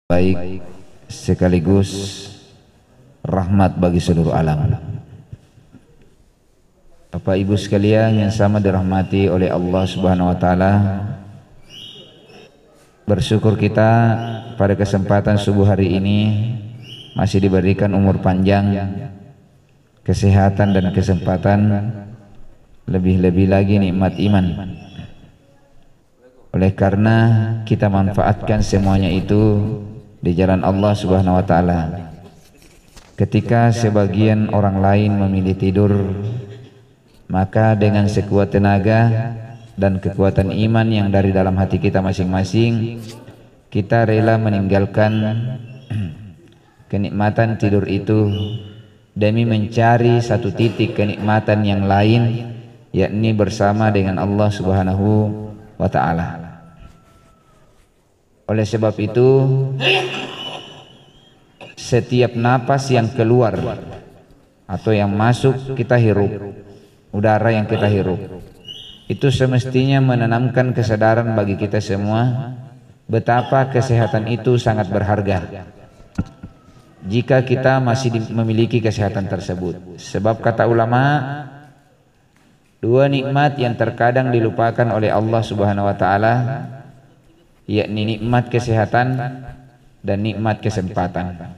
baik sekaligus rahmat bagi seluruh alam. Bapak Ibu sekalian yang sama dirahmati oleh Allah Subhanahu wa taala, bersyukur kita pada kesempatan subuh hari ini masih diberikan umur panjang, kesehatan dan kesempatan, lebih-lebih lagi nikmat iman. Oleh karena kita manfaatkan semuanya itu di jalan Allah Subhanahu wa taala. Ketika sebagian orang lain memilih tidur, maka dengan sekuat tenaga dan kekuatan iman yang dari dalam hati kita masing-masing, kita rela meninggalkan kenikmatan tidur itu demi mencari satu titik kenikmatan yang lain, yakni bersama dengan Allah Subhanahu wa ta'ala. Oleh sebab itu, setiap napas yang keluar atau yang masuk kita hirup, udara yang kita hirup, itu semestinya menanamkan kesadaran bagi kita semua betapa kesehatan itu sangat berharga jika kita masih memiliki kesehatan tersebut. Sebab kata ulama, dua nikmat yang terkadang dilupakan oleh Allah Subhanahu wa taala, yakni nikmat kesehatan dan nikmat kesempatan.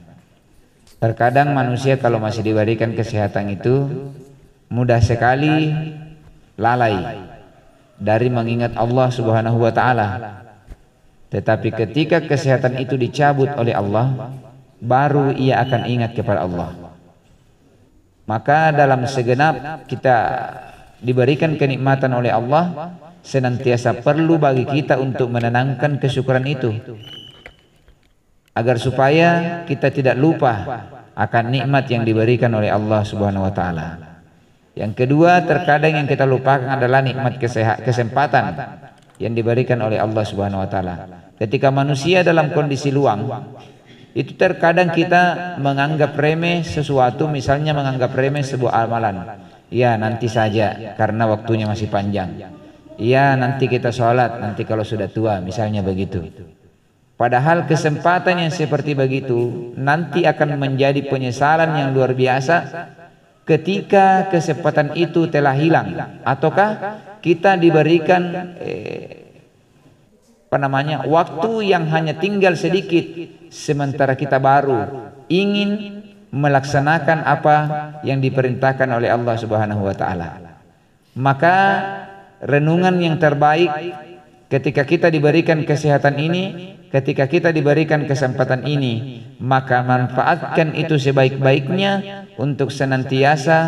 Terkadang manusia kalau masih diberikan kesehatan itu mudah sekali lalai dari mengingat Allah Subhanahu wa taala. Tetapi ketika kesehatan itu dicabut oleh Allah, baru ia akan ingat kepada Allah. Maka dalam segenap kita diberikan kenikmatan oleh Allah, senantiasa perlu bagi kita untuk menenangkan kesyukuran itu, agar supaya kita tidak lupa akan nikmat yang diberikan oleh Allah Subhanahu wa taala. Yang kedua, terkadang yang kita lupakan adalah nikmat kesempatan yang diberikan oleh Allah Subhanahu wa taala. Ketika manusia dalam kondisi luang, itu terkadang kita menganggap remeh sesuatu, misalnya menganggap remeh sebuah amalan. Ya, nanti saja karena waktunya masih panjang. Ya, nanti kita sholat nanti kalau sudah tua, misalnya begitu. Padahal kesempatan yang seperti begitu nanti akan menjadi penyesalan yang luar biasa ketika kesempatan itu telah hilang, ataukah kita diberikan waktu yang hanya tinggal sedikit, sementara kita baru ingin melaksanakan apa yang diperintahkan oleh Allah Subhanahu wa taala. Maka renungan yang terbaik ketika kita diberikan kesehatan ini, ketika kita diberikan kesempatan ini, maka manfaatkan itu sebaik-baiknya untuk senantiasa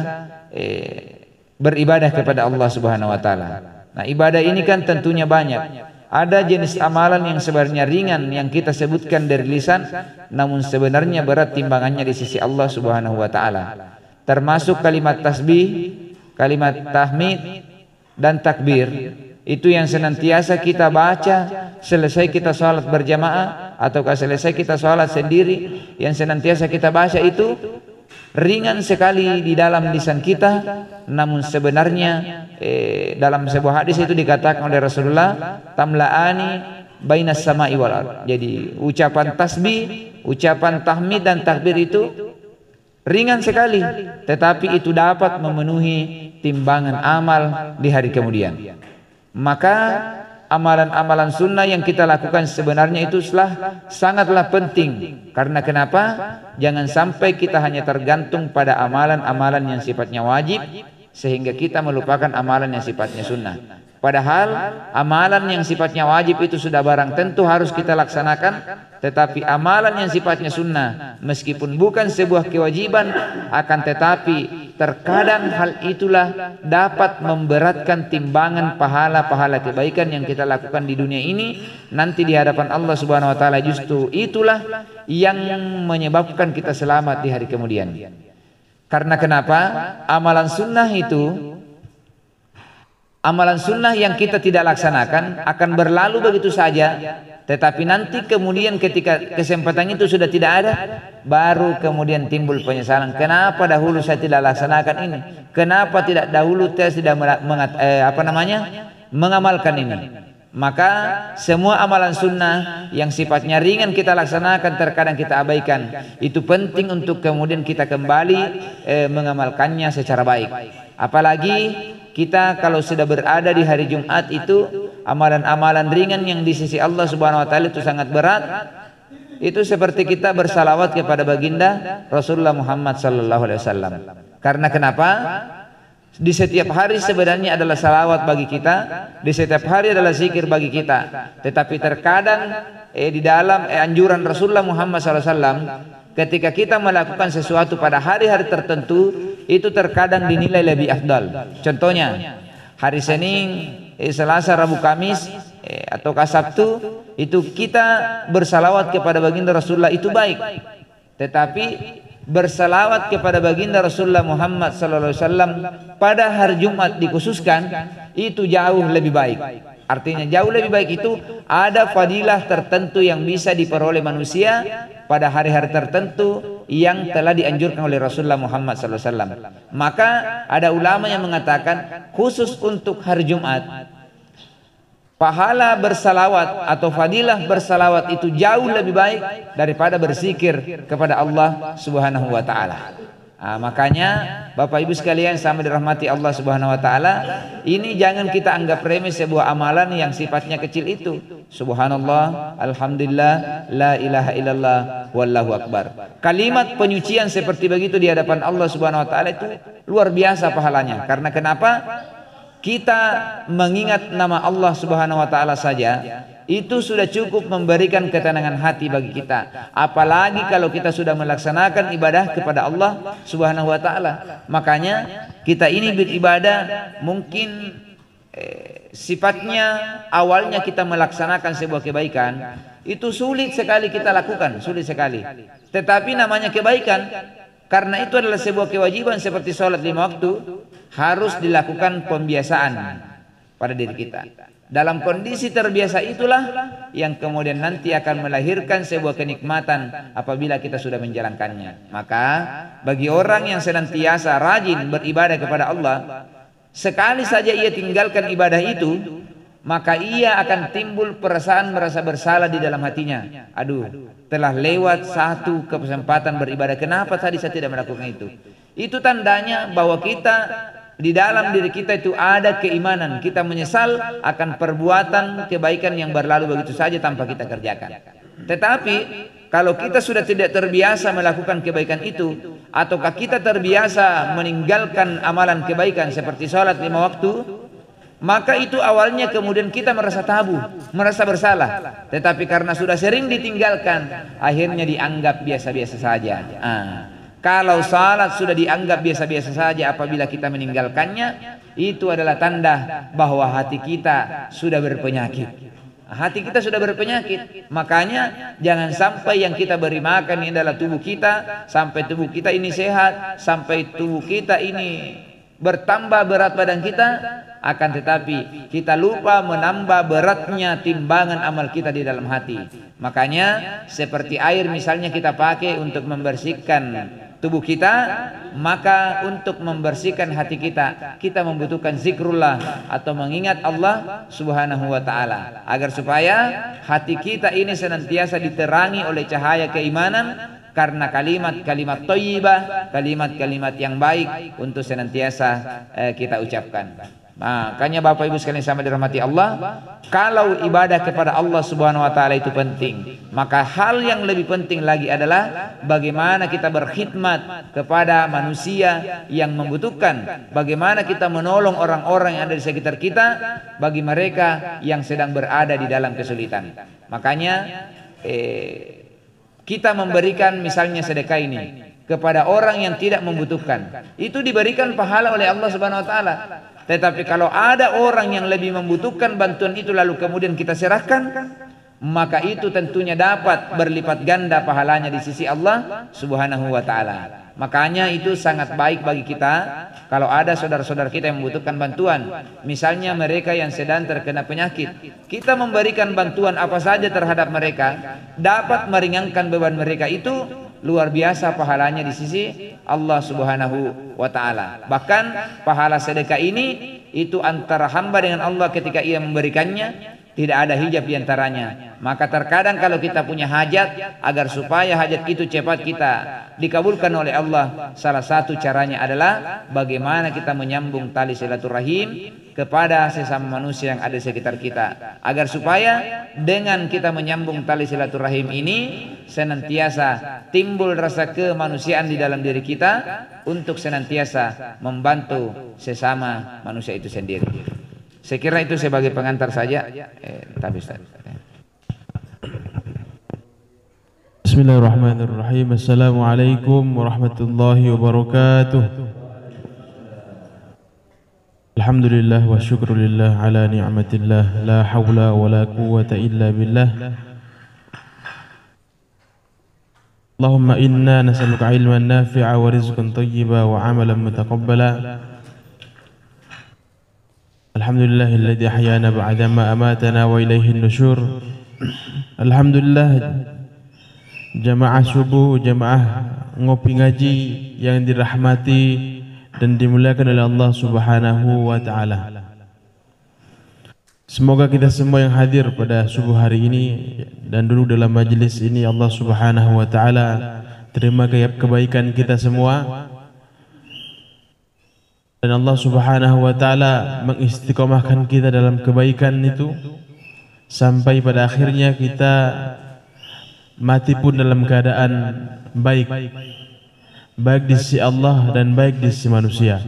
beribadah kepada Allah Subhanahu wa taala. Nah, ibadah ini kan tentunya banyak. Ada jenis amalan yang sebenarnya ringan yang kita sebutkan dari lisan, namun sebenarnya berat timbangannya di sisi Allah Subhanahu wa taala. Termasuk kalimat tasbih, kalimat tahmid dan takbir. Itu yang senantiasa kita baca selesai kita sholat berjamaah ataukah selesai kita sholat sendiri, yang senantiasa kita baca itu ringan sekali di dalam lisan kita, namun sebenarnya dalam sebuah hadis itu dikatakan oleh Rasulullah, tamla'ani bainas sama'i wal ardh. Jadi ucapan tasbih, ucapan tahmid dan takbir itu ringan sekali, tetapi itu dapat memenuhi timbangan amal di hari kemudian. Maka amalan-amalan sunnah yang kita lakukan sebenarnya itu sangatlah penting. Karena kenapa? Jangan sampai kita hanya tergantung pada amalan-amalan yang sifatnya wajib, sehingga kita melupakan amalan yang sifatnya sunnah. Padahal amalan yang sifatnya wajib itu sudah barang tentu harus kita laksanakan, tetapi amalan yang sifatnya sunnah meskipun bukan sebuah kewajiban, akan tetapi terkadang hal itulah dapat memberatkan timbangan pahala-pahala kebaikan yang kita lakukan di dunia ini. Nanti di hadapan Allah Subhanahu wa taala justru itulah yang menyebabkan kita selamat di hari kemudian. Karena kenapa? Amalan sunnah yang kita tidak laksanakan akan berlalu begitu saja, tetapi nanti kemudian ketika kesempatan itu sudah tidak ada, baru kemudian timbul penyesalan. Kenapa dahulu saya tidak laksanakan ini? Kenapa tidak dahulu saya tidak mengamalkan ini? Maka semua amalan sunnah yang sifatnya ringan kita laksanakan, terkadang kita abaikan. Itu penting untuk kemudian kita kembali mengamalkannya secara baik. Apalagi kita kalau sudah berada di hari Jumat, itu amalan-amalan ringan yang di sisi Allah Subhanahu wa taala itu sangat berat. Itu seperti kita bersalawat kepada baginda Rasulullah Muhammad sallallahu alaihi wasallam. Karena kenapa? Di setiap hari sebenarnya adalah salawat bagi kita, di setiap hari adalah zikir bagi kita. Tetapi terkadang di dalam anjuran Rasulullah Muhammad SAW, ketika kita melakukan sesuatu pada hari-hari tertentu, itu terkadang dinilai lebih afdal. Contohnya hari Senin, Selasa, Rabu, Kamis atau Sabtu, itu kita bersalawat kepada baginda Rasulullah, itu baik. Tetapi bersalawat kepada baginda Rasulullah Muhammad SAW pada hari Jumat dikhususkan, itu jauh lebih baik. Artinya jauh lebih baik itu ada fadilah tertentu yang bisa diperoleh manusia pada hari-hari tertentu yang telah dianjurkan oleh Rasulullah Muhammad SAW. Maka ada ulama yang mengatakan khusus untuk hari Jumat, pahala bersalawat atau fadilah bersalawat itu jauh lebih baik daripada berzikir kepada Allah Subhanahu wa taala. Makanya Bapak Ibu sekalian sama dirahmati Allah Subhanahu wa taala, ini jangan kita anggap remeh sebuah amalan yang sifatnya kecil itu. Subhanallah, alhamdulillah, la ilaha illallah, wallahu akbar. Kalimat penyucian seperti begitu di hadapan Allah Subhanahu wa taala itu luar biasa pahalanya. Karena kenapa? Kita mengingat nama Allah Subhanahu wa taala saja itu sudah cukup memberikan ketenangan hati bagi kita. Apalagi kalau kita sudah melaksanakan ibadah kepada Allah Subhanahu wa taala. Makanya kita ini beribadah mungkin sifatnya awalnya kita melaksanakan sebuah kebaikan, itu sulit sekali kita lakukan, sulit sekali. Tetapi namanya kebaikan, karena itu adalah sebuah kewajiban seperti sholat 5 waktu, harus dilakukan pembiasaan pada diri kita. Dalam kondisi terbiasa itulah yang kemudian nanti akan melahirkan sebuah kenikmatan apabila kita sudah menjalankannya. Maka bagi orang yang senantiasa rajin beribadah kepada Allah, sekali saja ia tinggalkan ibadah itu, maka ia akan timbul perasaan merasa bersalah di dalam hatinya. Aduh, telah lewat satu kesempatan beribadah, kenapa tadi saya tidak melakukan itu? Itu tandanya bahwa kita di dalam diri kita itu ada keimanan. Kita menyesal akan perbuatan kebaikan yang berlalu begitu saja tanpa kita kerjakan. Tetapi kalau kita sudah tidak terbiasa melakukan kebaikan itu, ataukah kita terbiasa meninggalkan amalan kebaikan seperti sholat 5 waktu, maka itu awalnya kemudian kita merasa tabu, merasa bersalah. Tetapi karena sudah sering ditinggalkan, akhirnya dianggap biasa-biasa saja. Kalau salat sudah dianggap biasa-biasa saja apabila kita meninggalkannya, itu adalah tanda bahwa hati kita sudah berpenyakit. Hati kita sudah berpenyakit. Makanya jangan sampai yang kita beri makan ini adalah tubuh kita, sampai tubuh kita ini sehat, sampai tubuh kita ini bertambah berat badan kita, akan tetapi kita lupa menambah beratnya timbangan amal kita di dalam hati. Makanya seperti air misalnya kita pakai untuk membersihkan tubuh kita, maka untuk membersihkan hati kita, kita membutuhkan zikrullah atau mengingat Allah Subhanahu wa taala, agar supaya hati kita ini senantiasa diterangi oleh cahaya keimanan, karena kalimat-kalimat thayyibah, kalimat-kalimat yang baik untuk senantiasa kita ucapkan. Makanya Bapak Ibu sekalian sama dirahmati Allah, kalau ibadah kepada Allah Subhanahu wa taala itu penting, maka hal yang lebih penting lagi adalah bagaimana kita berkhidmat kepada manusia yang membutuhkan, bagaimana kita menolong orang-orang yang ada di sekitar kita, bagi mereka yang sedang berada di dalam kesulitan. Makanya kita memberikan misalnya sedekah ini kepada orang yang tidak membutuhkan, itu diberikan pahala oleh Allah Subhanahu wa taala. Tetapi kalau ada orang yang lebih membutuhkan bantuan itu lalu kemudian kita serahkan, maka itu tentunya dapat berlipat ganda pahalanya di sisi Allah Subhanahu wa taala. Makanya itu sangat baik bagi kita kalau ada saudara-saudara kita yang membutuhkan bantuan, misalnya mereka yang sedang terkena penyakit, kita memberikan bantuan apa saja terhadap mereka, dapat meringankan beban mereka, itu luar biasa pahalanya di sisi Allah Subhanahu wa taala. Bahkan pahala sedekah ini itu antara hamba dengan Allah ketika ia memberikannya, tidak ada hijab di antaranya. Maka terkadang kalau kita punya hajat, agar supaya hajat itu cepat kita dikabulkan oleh Allah, salah satu caranya adalah bagaimana kita menyambung tali silaturahim kepada sesama manusia yang ada di sekitar kita, agar supaya dengan kita menyambung tali silaturahim ini senantiasa timbul rasa kemanusiaan di dalam diri kita untuk senantiasa membantu sesama manusia itu sendiri. Saya kira itu sebagai pengantar saja. Tapi Ustaz. Bismillahirrahmanirrahim. Assalamualaikum warahmatullahi wabarakatuh. Alhamdulillah wa syukrulillah ala ni'matillah, la hawla wa la quwwata illa billah. Allahumma inna nas'aluka ilman nafi'a wa rizqan thayyiba wa amalan mutaqabbala. Alhamdulillahilladzi ahyana ba'dama amatana wa ilaihin nusyur. Alhamdulillah, jamaah subuh, jamaah ngopi ngaji yang dirahmati dan dimuliakan oleh Allah Subhanahu wa taala. Semoga kita semua yang hadir pada subuh hari ini dan duduk dalam majelis ini, Allah Subhanahu wa taala terima kebaikan kita semua. Dan Allah Subhanahu wa taala mengistiqomahkan kita dalam kebaikan itu sampai pada akhirnya kita mati pun dalam keadaan baik, baik di sisi Allah dan baik di sisi manusia.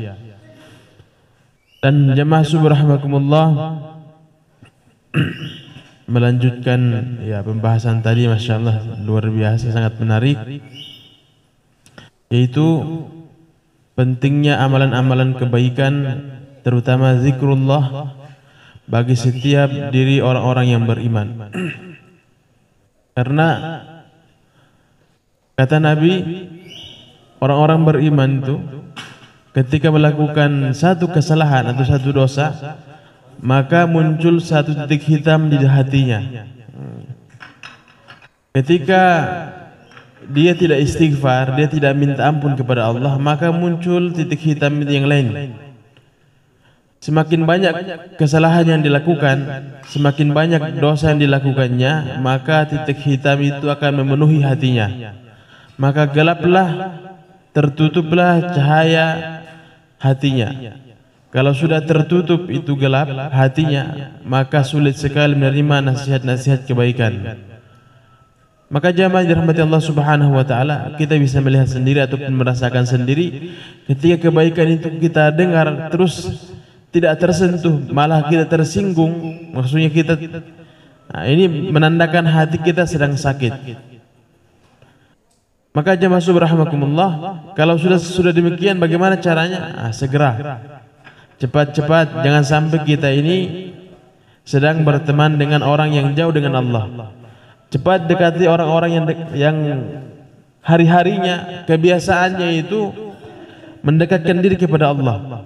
Dan jemaah subhanakumullah, melanjutkan ya pembahasan tadi, masya Allah luar biasa, sangat menarik, yaitu pentingnya amalan-amalan kebaikan, terutama zikrullah bagi setiap diri orang-orang yang beriman. Karena kata Nabi, orang-orang beriman itu ketika melakukan satu kesalahan atau satu dosa, maka muncul satu titik hitam di hatinya. Ketika dia tidak istighfar, dia tidak minta ampun kepada Allah, maka muncul titik hitam yang lain. Semakin banyak kesalahan yang dilakukan, semakin banyak dosa yang dilakukannya, maka titik hitam itu akan memenuhi hatinya. Maka gelaplah, tertutuplah cahaya hatinya. Kalau sudah tertutup itu gelap hatinya, maka sulit sekali menerima nasihat-nasihat kebaikan. Maka jamaah dirahmati Allah Subhanahu wa taala, kita bisa melihat sendiri ataupun merasakan sendiri ketika kebaikan itu kita dengar terus tidak tersentuh, malah kita tersinggung, maksudnya kita ini menandakan hati kita sedang sakit. Maka jamaah subhanakumullah, kalau sudah demikian bagaimana caranya? Segera, cepat-cepat, jangan sampai kita ini sedang berteman dengan orang yang jauh dengan Allah. Cepat dekati orang-orang yang hari-harinya kebiasaannya itu mendekatkan diri kepada Allah.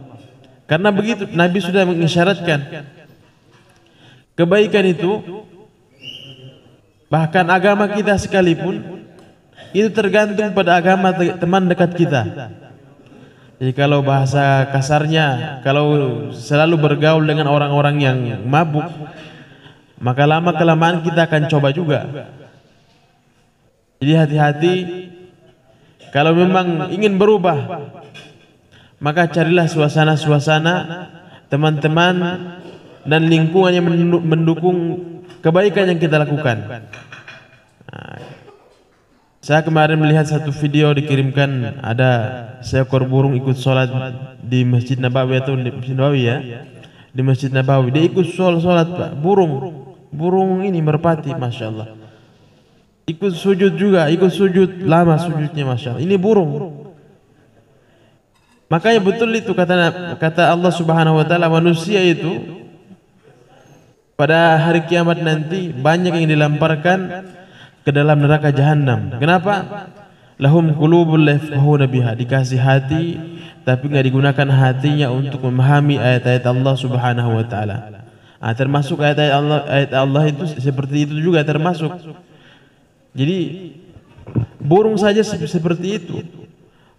Karena begitu Nabi sudah mengisyaratkan kebaikan itu, bahkan agama kita sekalipun itu tergantung pada agama teman dekat kita. Jadi kalau bahasa kasarnya, kalau selalu bergaul dengan orang-orang yang mabuk, maka lama-kelamaan kita akan coba juga. Jadi hati-hati, kalau memang ingin berubah, maka carilah suasana-suasana, teman-teman dan lingkungan yang mendukung kebaikan yang kita lakukan. Saya kemarin melihat satu video dikirimkan, ada seekor burung ikut sholat di Masjid Nabawi atau di Masjid Nabawi ya, di Masjid Nabawi. Dia ikut sholat Pak, burung ini merpati, masya Allah. Ikut sujud juga, ikut sujud lama sujudnya, masya Allah. Ini burung. Makanya betul itu kata Allah Subhanahu wa taala, manusia itu pada hari kiamat nanti banyak yang dilemparkan ke dalam neraka jahanam. Kenapa? Lahum qulubul la yafqahuna biha, dikasih hati tapi enggak digunakan hatinya untuk memahami ayat-ayat Allah Subhanahu wa taala. Termasuk ayat Allah itu seperti itu juga termasuk. Jadi burung saja seperti itu.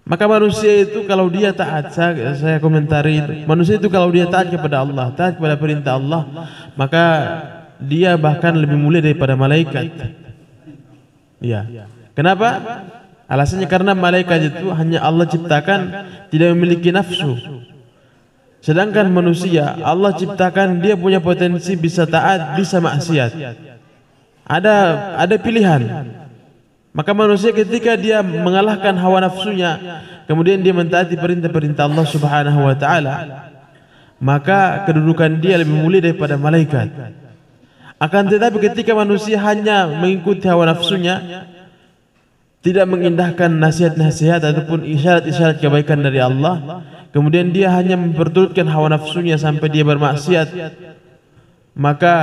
Maka manusia itu kalau dia taat, saya komentari itu, manusia itu kalau dia taat kepada Allah, taat kepada perintah Allah, maka dia bahkan lebih mulia daripada malaikat. Ya. Kenapa? Alasannya karena malaikat itu hanya Allah ciptakan tidak memiliki nafsu. Sedangkan manusia Allah ciptakan dia punya potensi bisa taat, bisa maksiat. Ada pilihan. Maka manusia ketika dia mengalahkan hawa nafsunya, kemudian dia mentaati perintah-perintah Allah Subhanahu wa taala, maka kedudukan dia lebih mulia daripada malaikat. Akan tetapi ketika manusia hanya mengikuti hawa nafsunya, tidak mengindahkan nasihat-nasihat ataupun isyarat-isyarat kebaikan dari Allah, kemudian dia hanya memperturutkan hawa nafsunya sampai dia bermaksiat, maka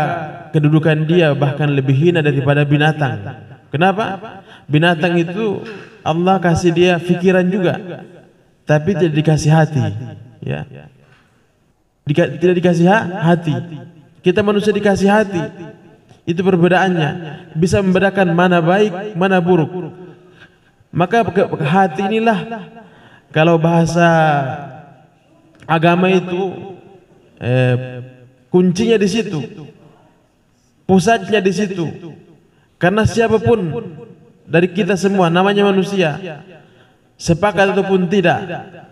kedudukan dia bahkan lebih hina daripada binatang. Kenapa? Binatang itu Allah kasih dia pikiran juga, tapi tidak dikasih hati, ya. Tidak dikasih hati. Kita manusia dikasih hati. Itu perbedaannya. Bisa membedakan mana baik, mana buruk. Maka hati inilah, kalau bahasa agama itu kuncinya di situ, pusatnya di situ. Karena siapapun dari kita semua, namanya manusia, sepakat ataupun tidak,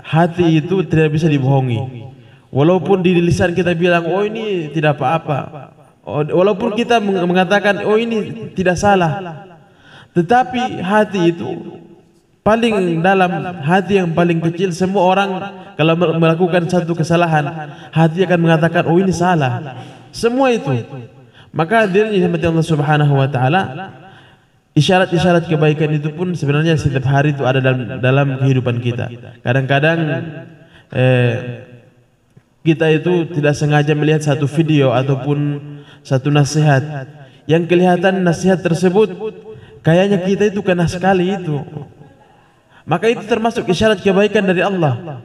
hati itu tidak bisa dibohongi. Walaupun di lisan kita bilang, oh ini tidak apa-apa, walaupun kita mengatakan, oh ini tidak salah, tetapi hati itu paling dalam, hati yang paling kecil. Semua orang kalau melakukan satu kesalahan, hati akan mengatakan, oh ini salah. Semua itu. Maka hadirin yang Allah Subhanahu wa taala, isyarat-isyarat kebaikan itu pun sebenarnya setiap hari itu ada dalam kehidupan kita. Kadang-kadang kita itu tidak sengaja melihat satu video ataupun satu nasihat yang kelihatan nasihat tersebut kayaknya kita itu kena sekali itu. Maka itu termasuk isyarat kebaikan dari Allah.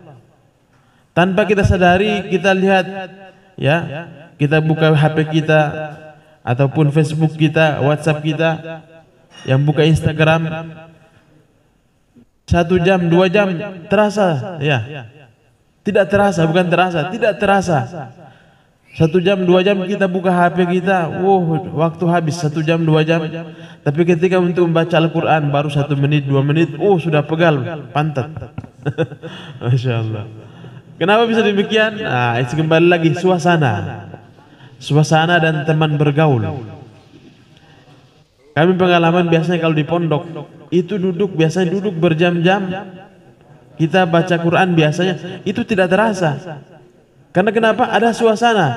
Tanpa kita sadari, kita lihat, ya, kita buka HP kita ataupun Facebook kita, WhatsApp kita, yang buka Instagram 1 jam, 2 jam terasa, ya. Tidak terasa, bukan terasa, tidak terasa. 1 jam, 2 jam kita buka HP kita, waktu habis 1 jam, 2 jam. Tapi ketika untuk membaca Al-Quran baru 1 menit, 2 menit, sudah pegal pantat. Masya Allah. Kenapa bisa demikian? Nah, itu kembali lagi suasana dan teman bergaul. Kami pengalaman biasanya kalau di pondok itu biasanya duduk berjam-jam, kita baca Quran biasanya itu tidak terasa. Karena kenapa? Ada suasana,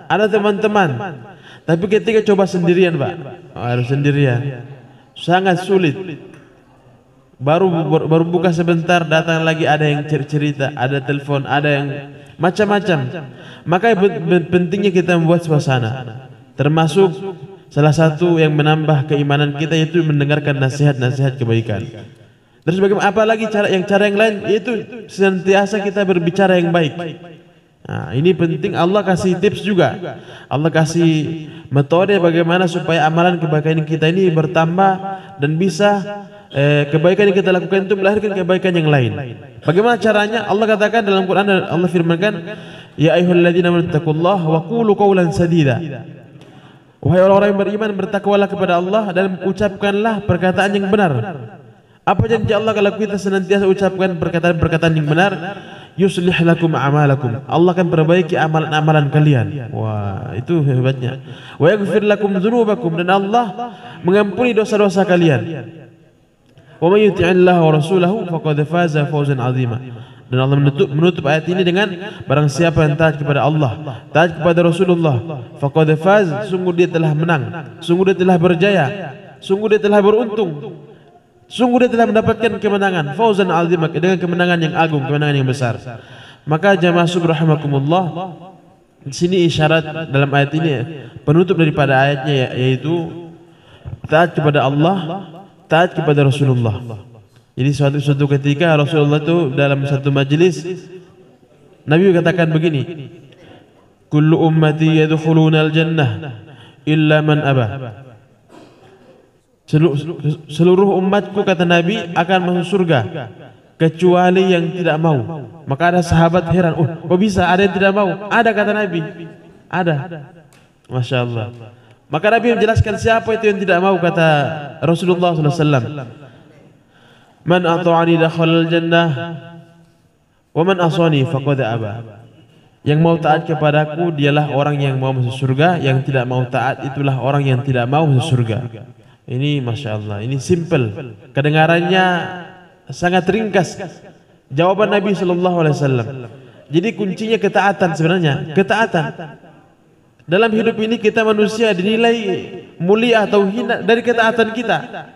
ada teman-teman. Tapi ketika coba sendirian, Pak, harus sendirian, sangat sulit. Baru buka sebentar, datang lagi ada yang cerita, ada telepon, ada yang macam-macam. Maka pentingnya kita membuat suasana. Termasuk salah satu yang menambah keimanan kita itu mendengarkan nasihat-nasihat kebaikan. Terus bagaimana? Apalagi cara yang lain, yaitu senantiasa kita berbicara yang baik. Nah, ini penting. Allah kasih tips juga. Allah kasih metode bagaimana supaya amalan kebaikan kita ini bertambah dan bisa kebaikan yang kita lakukan itu melahirkan kebaikan yang lain. Bagaimana caranya? Allah katakan dalam Quran, Allah firmankan, ya ayyuhalladzina amanu taqullaha wa qulu qawlan sadida. Wahai orang-orang yang beriman, bertakwalah kepada Allah dan ucapkanlah perkataan yang benar. Apa janji Allah kalau kita senantiasa ucapkan perkataan-perkataan yang benar? Yuslih lakum a'malakum. Allah akan perbaiki amalan-amalan kalian. Wah, itu hebatnya. Wa yaghfir lakum dzunubakum, dan Allah mengampuni dosa-dosa kalian. Wa may yuti'illaha wa rasulahu faqad faza fawzan 'azima. Dan Allah menutup ayat ini dengan barang siapa yang taat kepada Allah, taat kepada Rasulullah, faqad faz, sungguh dia telah menang, sungguh dia telah berjaya, sungguh dia telah beruntung, sungguh dia telah mendapatkan kemenangan, fauzan 'azima, dengan kemenangan yang agung, kemenangan yang besar. Maka jamaah subhanakumullah, di sini isyarat dalam ayat ini, penutup daripada ayatnya, yaitu taat kepada Allah, taat kepada Rasulullah. Jadi suatu ketika Rasulullah itu dalam satu majelis, Nabi katakan begini, kullu ummati yadkhuluna al-jannah illa man aba. Seluruh umatku, kata Nabi, akan masuk surga kecuali yang tidak mau. Maka ada sahabat heran, kok bisa ada yang tidak mau? Ada, kata Nabi, ada. Masya Allah. Maka Nabi menjelaskan siapa itu yang tidak mau, kata Rasulullah SAW. Man ata'ani dakhalal jannah wa man asani faqad aba. Yang mau taat kepadaku dialah orang yang mau masuk surga, yang tidak mau taat itulah orang yang tidak mau masuk surga. Ini Masya Allah, ini simple, kedengarannya sangat ringkas jawaban Nabi SAW. Jadi kuncinya ketaatan sebenarnya, ketaatan. Dalam hidup ini kita manusia dinilai mulia atau hina dari ketaatan kita.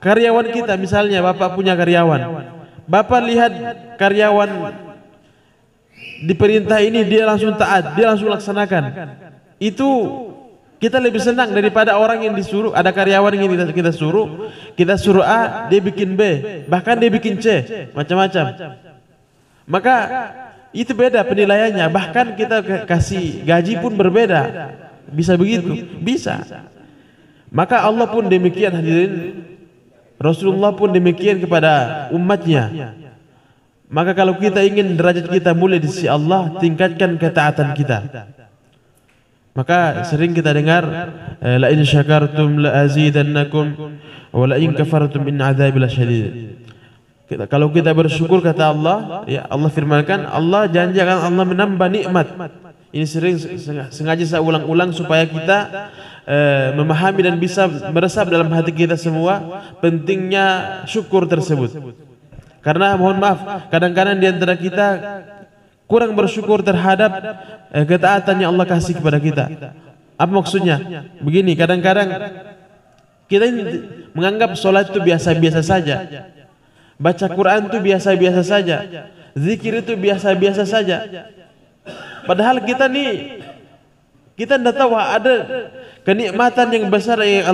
Karyawan kita misalnya, bapak punya karyawan, bapak lihat karyawan diperintah ini dia langsung taat, dia langsung laksanakan. Itu kita lebih senang daripada orang yang disuruh. Ada karyawan yang kita suruh A, dia bikin B, bahkan dia bikin C, macam-macam. Maka itu beda penilaiannya. Bahkan kita kasih gaji pun berbeda. Bisa begitu? Bisa. Maka Allah pun demikian, hadirin. Rasulullah pun demikian kepada umatnya. Maka kalau kita ingin derajat kita mulia di sisi Allah, tingkatkan ketaatan kita. Maka sering kita dengar, la in syakartum la azidannakum wa la in kafartum in adzabi lasyadid. Kalau kita bersyukur, kata Allah, ya Allah firmankan, Allah janji akan Allah menambah nikmat. Ini sering sengaja saya ulang-ulang supaya kita memahami dan bisa meresap dalam hati kita semua pentingnya syukur tersebut. Karena mohon maaf, kadang-kadang di antara kita kurang bersyukur terhadap ketaatan yang Allah kasih kepada kita. Apa maksudnya? Begini, kadang-kadang kita menganggap sholat itu biasa-biasa saja, baca Quran itu biasa-biasa saja, zikir itu biasa-biasa saja. Padahal kita tidak tahu ada kenikmatan yang besar yang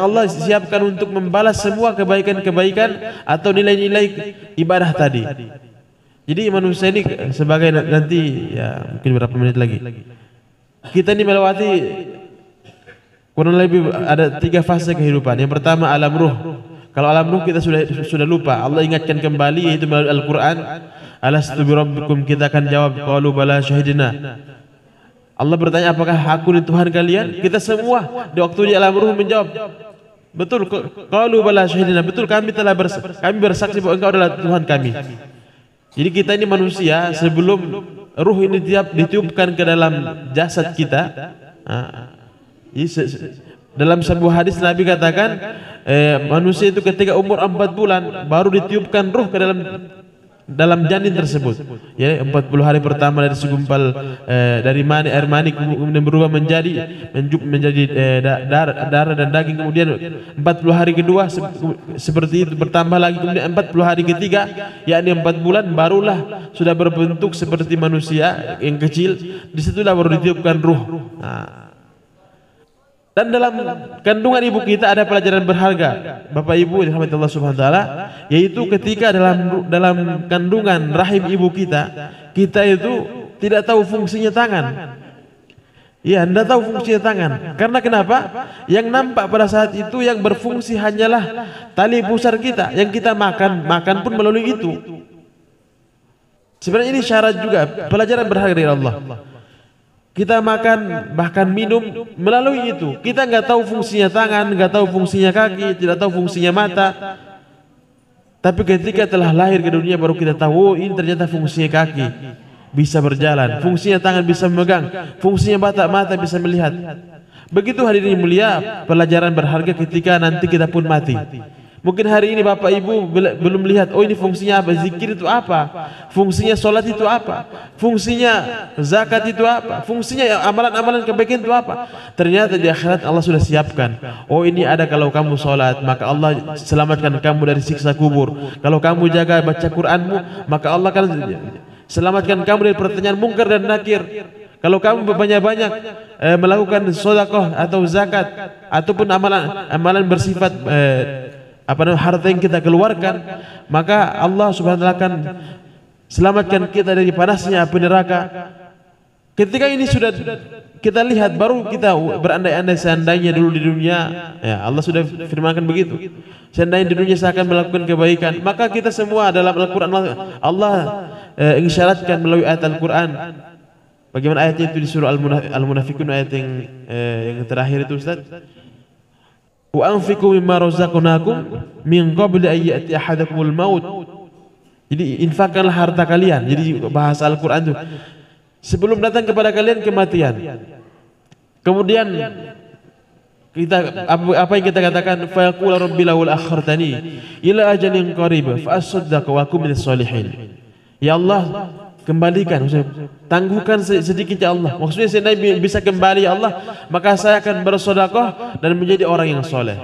Allah siapkan untuk membalas semua kebaikan-kebaikan atau nilai-nilai ibadah tadi. Jadi manusia ini sebagai nanti ya mungkin beberapa menit lagi kita ini melewati kurang lebih ada 3 fase kehidupan. Yang pertama alam ruh. Kalau alam ruh kita sudah lupa, Allah ingatkan kembali yaitu melalui Al-Quran. Alastu birabbikum, kita akan jawab qalu bala syahidina. Allah bertanya, apakah aku ni Tuhan kalian? Kita semua di waktu di alam ruh menjawab, betul. Qalu bala syahidina, betul, kami bersaksi bahwa engkau adalah Tuhan kami. Jadi kita ini manusia, sebelum ruh ini ditiupkan ke dalam jasad kita, dalam sebuah hadis Nabi katakan, manusia itu ketika umur 4 bulan baru ditiupkan ruh ke dalam janin tersebut. Ya, 40 hari pertama dari segumpal dari air mani kemudian berubah menjadi darah dan daging. Kemudian 40 hari kedua seperti itu, bertambah lagi. Kemudian 40 hari ketiga, yakni 4 bulan, barulah sudah berbentuk seperti manusia yang kecil. Disitulah baru ditiupkan ruh. Dan dalam kandungan ibu kita ada pelajaran berharga, Bapak Ibu dirahmati Allah Subhanahu wa taala, yaitu ketika dalam kandungan rahim ibu kita itu tidak tahu fungsinya tangan. Ya, tidak tahu fungsinya tangan. Karena kenapa? Yang nampak pada saat itu yang berfungsi hanyalah tali pusar kita, yang kita makan pun melalui itu. Sebenarnya ini syarat juga, pelajaran berharga dari Allah. Kita makan bahkan minum melalui itu. Kita nggak tahu fungsinya tangan, nggak tahu fungsinya kaki, tidak tahu fungsinya mata. Tapi ketika telah lahir ke dunia baru kita tahu, oh ini ternyata fungsinya kaki bisa berjalan, fungsinya tangan bisa memegang, fungsinya mata bisa melihat. Begitu hadirin mulia, pelajaran berharga ketika nanti kita pun mati. Mungkin hari ini Bapak Ibu belum lihat, oh ini fungsinya apa, zikir itu apa, fungsinya sholat itu apa, fungsinya zakat itu apa, fungsinya amalan-amalan kebaikan itu apa. Ternyata di akhirat Allah sudah siapkan. Oh ini ada kalau kamu sholat, maka Allah selamatkan kamu dari siksa kubur. Kalau kamu jaga baca Quranmu, maka Allah akan selamatkan kamu dari pertanyaan mungkar dan nakir. Kalau kamu banyak-banyak melakukan sedekah atau zakat ataupun amalan bersifat harta yang kita keluarkan, maka Allah Subhanahu wa taala akan selamatkan kita dari panasnya api neraka. Ketika ini sudah kita lihat, baru kita berandai-andai seandainya dulu di dunia, ya Allah sudah firmankan begitu, seandainya di dunia saya akan melakukan kebaikan. Maka kita semua dalam Al-Quran Allah mengisyaratkan melalui ayat Al-Quran, Bagaimana ayatnya itu di surah Al-Munafikun ayat yang terakhir itu Ustaz? Wa anfiqu mimma razaqnakum min qabli an ya'ti ahadakumul maut. Jadi infakkanlah harta kalian. Jadi bahasa Al-Qur'an itu sebelum datang kepada kalian kematian. Kemudian kita apa yang kita katakan fa yaqulu rabbi laul akhartani ila ajalin qarib fa asaddaq wa akum minas solihin. Ya Allah, kembalikan, tangguhkan sedikit ya Allah. Maksudnya saya bisa kembali ya Allah, maka saya akan bersedekah dan menjadi orang yang soleh.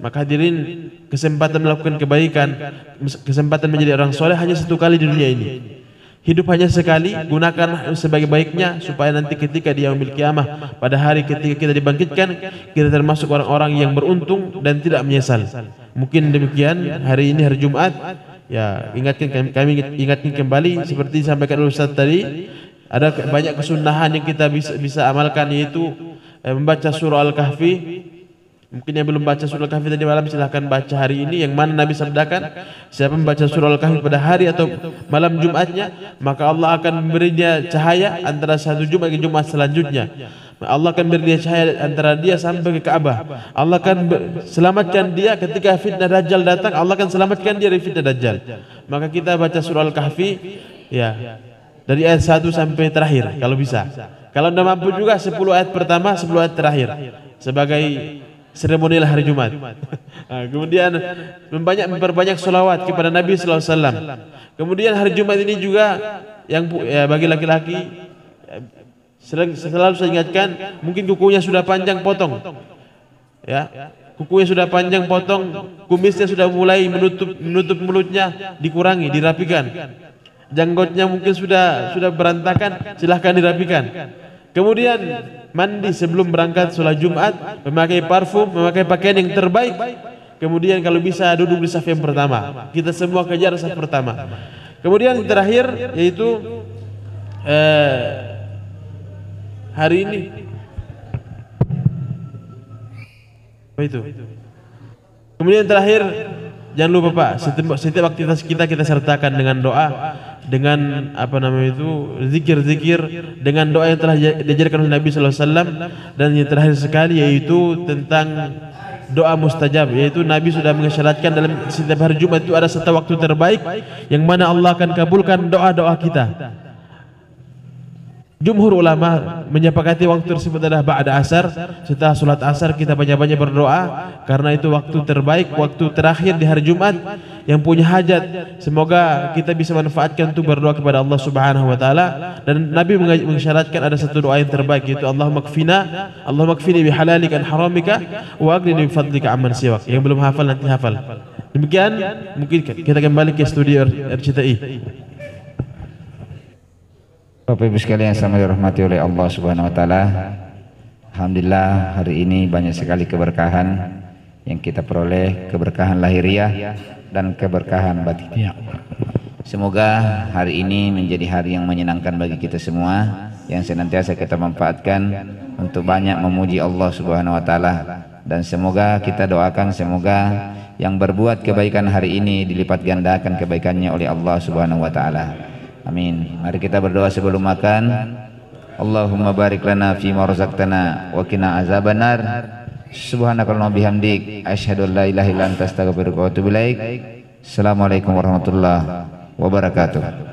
Maka hadirin, kesempatan melakukan kebaikan, kesempatan menjadi orang soleh hanya satu kali di dunia ini. Hidup hanya sekali, gunakan sebagai baiknya supaya nanti ketika di yaumil kiamah, pada hari ketika kita dibangkitkan, kita termasuk orang-orang yang beruntung dan tidak menyesal. Mungkin demikian hari ini, hari Jumat. Ya, kami ingatkan kembali seperti disampaikan oleh Ustaz tadi, ada banyak kesunahan yang kita bisa amalkan, yaitu membaca surah Al-Kahfi. Mungkin yang belum baca surah Al-Kahfi tadi malam silahkan baca hari ini, yang mana Nabi sabdakan siapa membaca surah Al-Kahfi pada hari atau malam Jumatnya, maka Allah akan memberinya cahaya antara satu Jumat ke Jumat selanjutnya. Allah akan beri dia cahaya antara dia sampai ke Ka'bah. Allah akan selamatkan dia ketika fitnah Dajjal datang. Allah akan selamatkan dia dari fitnah Dajjal. Maka kita baca surah Al-Kahfi ya dari ayat 1 sampai terakhir kalau bisa. Kalau tidak mampu juga 10 ayat pertama, 10 ayat terakhir sebagai seremonial hari Jumat. Nah, kemudian memperbanyak sholawat kepada Nabi sallallahu alaihi wasallam. Kemudian hari Jumat ini juga yang bagi laki-laki selalu saya ingatkan, mungkin kukunya sudah panjang potong. Ya, kukunya sudah panjang potong, kumisnya sudah mulai menutup mulutnya, dikurangi, dirapikan. Janggotnya mungkin sudah berantakan, silahkan dirapikan. Kemudian mandi sebelum berangkat sholat Jumat, memakai parfum, memakai pakaian yang terbaik. Kemudian kalau bisa duduk di saf yang pertama. Kita semua kejar saf pertama. Kemudian yang terakhir yaitu hari ini apa itu? Kemudian terakhir, jangan lupa Pak, setiap aktivitas kita sertakan dengan doa, dengan apa namanya itu, zikir-zikir, dengan doa yang telah diajarkan oleh Nabi sallallahu alaihi wasallam. Dan yang terakhir sekali yaitu tentang doa mustajab, yaitu Nabi sudah mengisyaratkan dalam setiap hari Jumat itu ada satu waktu terbaik yang mana Allah akan kabulkan doa-doa kita. Jumhur ulama menyepakati waktu tersebut adalah ba'da asar. Setelah sholat asar kita banyak-banyak berdoa, karena itu waktu terbaik, waktu terakhir di hari Jumat. Yang punya hajat, semoga kita bisa manfaatkan untuk berdoa kepada Allah Subhanahu wa taala. Dan Nabi mengisyaratkan ada satu doa yang terbaik, yaitu Allahumma kfini bihalalika an haramika wa aghnini bifadlika amman siwak. Yang belum hafal nanti hafal. Demikian, mungkin kita kembali ke studio RCTI. Bapak Ibu sekalian yang sama dirahmati oleh Allah Subhanahu wa taala. Alhamdulillah hari ini banyak sekali keberkahan yang kita peroleh, keberkahan lahiriah dan keberkahan batin. Semoga hari ini menjadi hari yang menyenangkan bagi kita semua, yang senantiasa kita manfaatkan untuk banyak memuji Allah Subhanahu wa taala. Dan semoga kita doakan semoga yang berbuat kebaikan hari ini dilipat gandakan kebaikannya oleh Allah Subhanahu wa taala. Amin. Mari kita berdoa sebelum makan. Allahumma barik lana fi ma razaqtana wa qina azabannar. Subhanakallahumma bihamdik asyhadu an la ilaha illa anta astaghfiruka wa atubu ilaik. Assalamualaikum warahmatullahi wabarakatuh.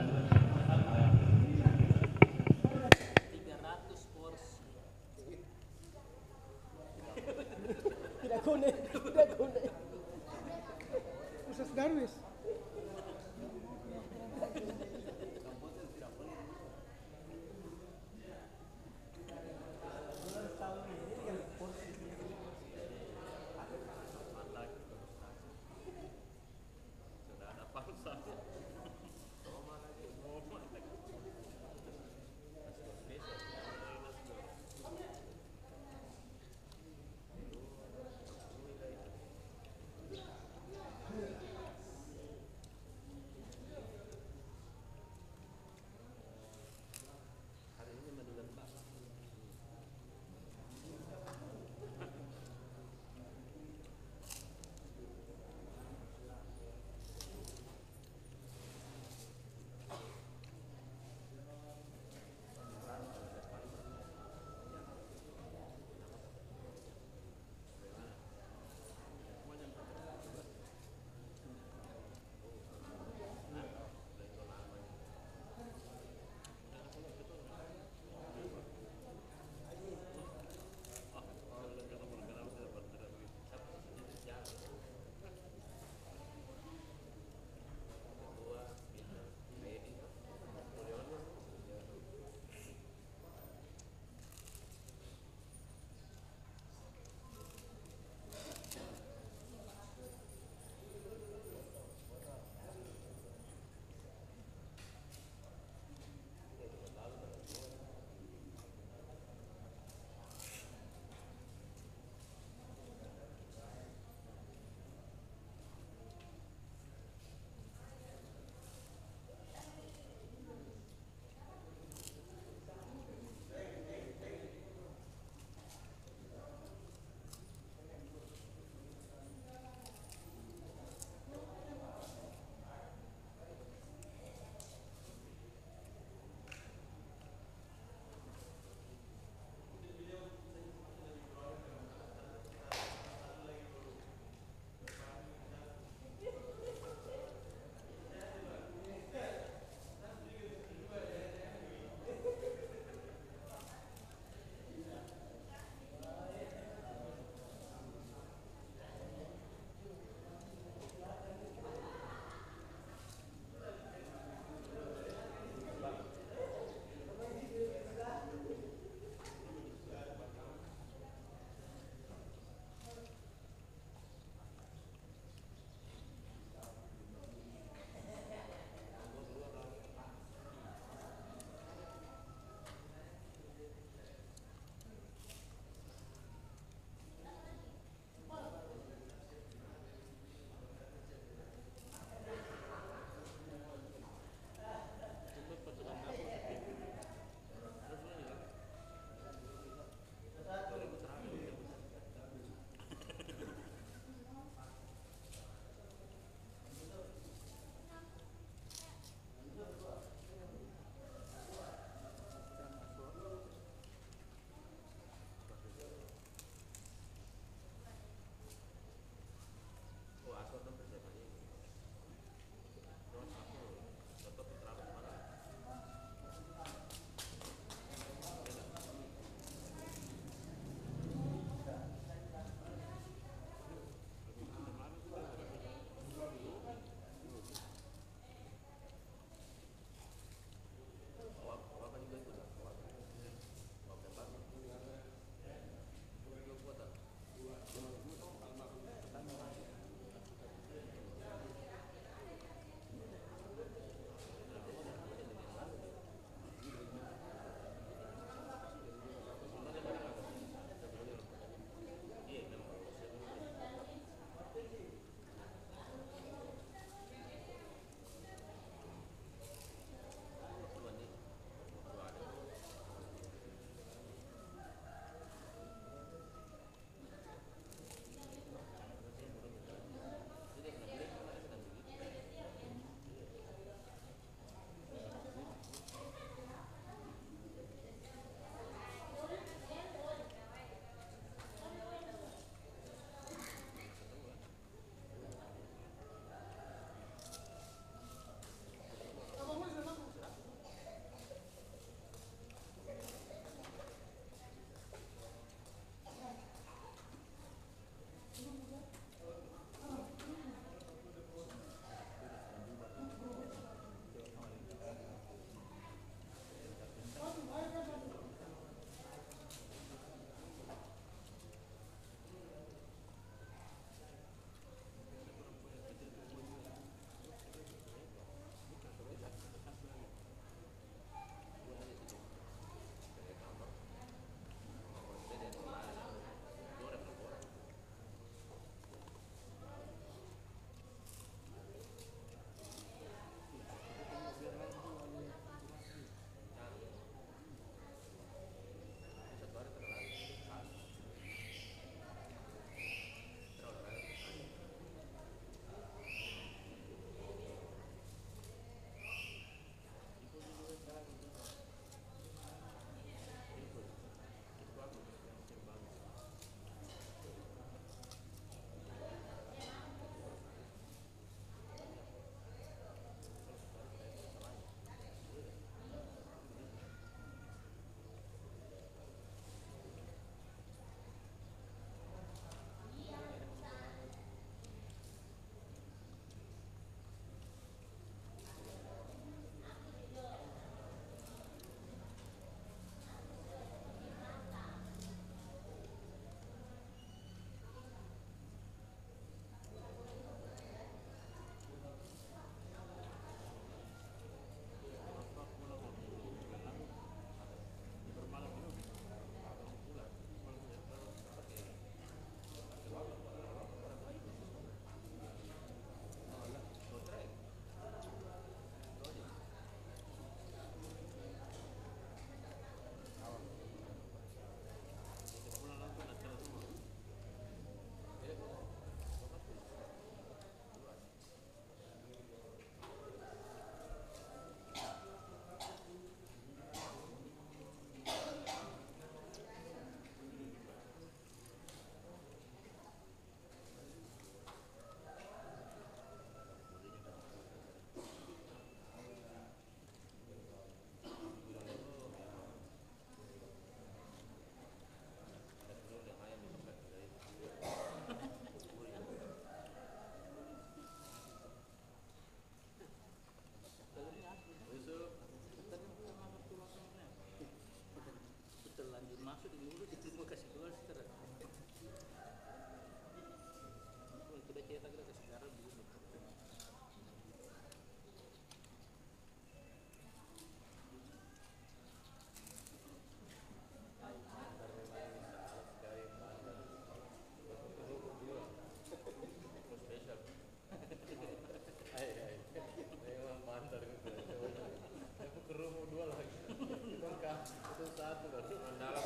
Suruh dua lagi. Itu satu baru. Dalam